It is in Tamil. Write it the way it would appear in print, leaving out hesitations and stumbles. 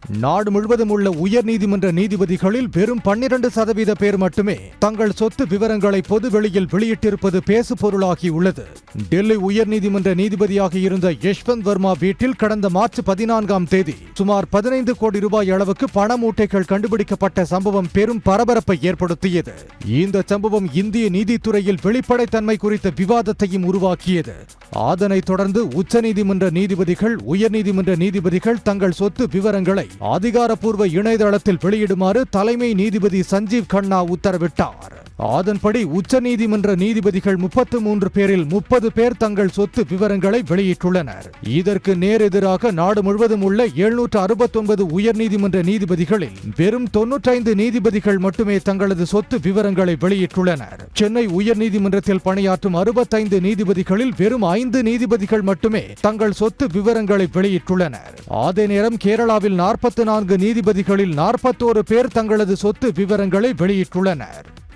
நாடு முழுவதும் உள்ள உயர்நீதிமன்ற நீதிபதிகளில் வெறும் 12% பேர் மட்டுமே தங்கள் சொத்து விவரங்களை பொதுவெளியில் வெளியிட்டிருப்பது பேசு பொருளாகியுள்ளது. டெல்லி உயர்நீதிமன்ற நீதிபதியாக இருந்த யஷ்வந்த் வர்மா வீட்டில் கடந்த மார்ச் 14ஆம் தேதி சுமார் 15 கோடி ரூபாய் அளவுக்கு பண மூட்டைகள் கண்டுபிடிக்கப்பட்ட சம்பவம் பெரும் பரபரப்பை ஏற்படுத்தியது. இந்த சம்பவம் இந்திய நீதித்துறையில் வெளிப்படைத்தன்மை குறித்த விவாதத்தையும் உருவாக்கியது. அதனைத் தொடர்ந்து உச்சநீதிமன்ற நீதிபதிகள், உயர்நீதிமன்ற நீதிபதிகள் தங்கள் சொத்து விவரங்களை அதிகாரப்பூர்வ இணையதளத்தில் வெளியிடுமாறு தலைமை நீதிபதி சஞ்சீவ் கண்ணா உத்தரவிட்டார். அதன்படி உச்சநீதிமன்ற நீதிபதிகள் 33 பேரில் 30 பேர் தங்கள் சொத்து விவரங்களை வெளியிட்டுள்ளனர். இதற்கு நேரெதிராக நாடு முழுவதும் உள்ள 769 உயர்நீதிமன்ற நீதிபதிகளில் வெறும் 95 நீதிபதிகள் மட்டுமே தங்களது சொத்து விவரங்களை வெளியிட்டுள்ளனர். சென்னை உயர்நீதிமன்றத்தில் பணியாற்றும் 65 நீதிபதிகளில் வெறும் 5 நீதிபதிகள் மட்டுமே தங்கள் சொத்து விவரங்களை வெளியிட்டுள்ளனர். அதே நேரம் கேரளாவில் 44 நீதிபதிகளில் 41 பேர் தங்களது சொத்து விவரங்களை வெளியிட்டுள்ளனர்.